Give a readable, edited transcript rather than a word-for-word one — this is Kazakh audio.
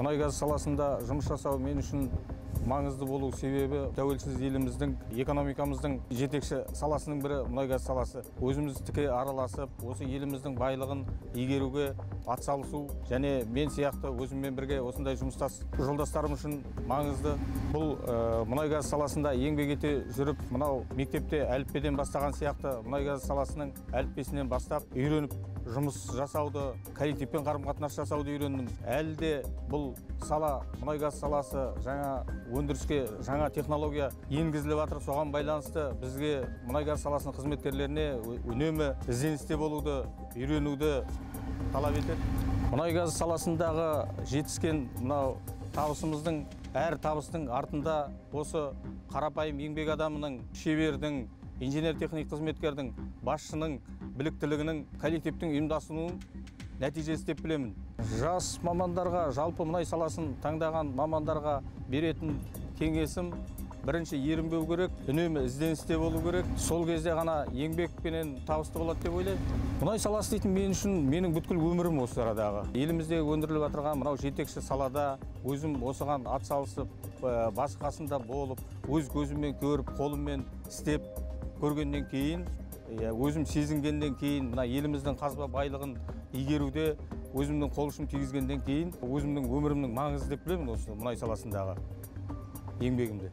Мұнай газ саласында жұмыс жасау мен үшін маңызды болу себебі тәуелсіз еліміздің экономикамыздың жетекші саласының бірі мұнай газ саласы. Өзіміз тіке араласып, осы еліміздің байлығын игеруге атсалысу және мен сияқты өзіммен бірге осындай жұмыстас жолдастарым үшін маңызды. Бұл мұнай газ саласында еңбек ете жүріп, мынау мектепте әліппеден бастаған сияқты мұнай газ саласының әліппесінен бастап үйреніп жұмыс жасауды, коллективпен қарым-қатынас жасауды үйрендім. Әлі де бұл сала, мұнай газ саласы жаңа өндіріске жаңа технология енгізіліп жатыр. Соған байланысты бізге мұнай газ саласының қызметкерлеріне үнемі ізденісте болуды, үйренуді талап етеді. Мұнай газ саласындағы жетіскен мынау табысымыздың, әр табыстың артында осы қарапайым еңбек адамының, шебердің, инженер-техник қызметкердің, басшының біліктілігінің, коллективтің ұйымдасуының нәтижесі деп білемін. Жас мамандарға, жалпы мұнай саласын таңдаған мамандарға беретін кеңесім: бірінші, ерінбеу керек, үнемі ізденісте болу керек. Сол кезде ғана еңбекпенен табысты болады деп ойлаймын. Мұнай саласы дейтін мен үшін менің бүткіл өмірім осы арадағы. Елімізде өндіріліп отырған мынау жетекші салада өзім осыған атсалысып, басы-қасында болып, өз көзіммен көріп, қолыммен істеп көргеннен кейін, өзім сезінгеннен кейін, мына еліміздің қазба байлығын игеруде өзімнің қол ұшым тигізгеннен кейін, өзімнің өмірімнің маңызы деп білемін осы мұнай саласындағы еңбегімде.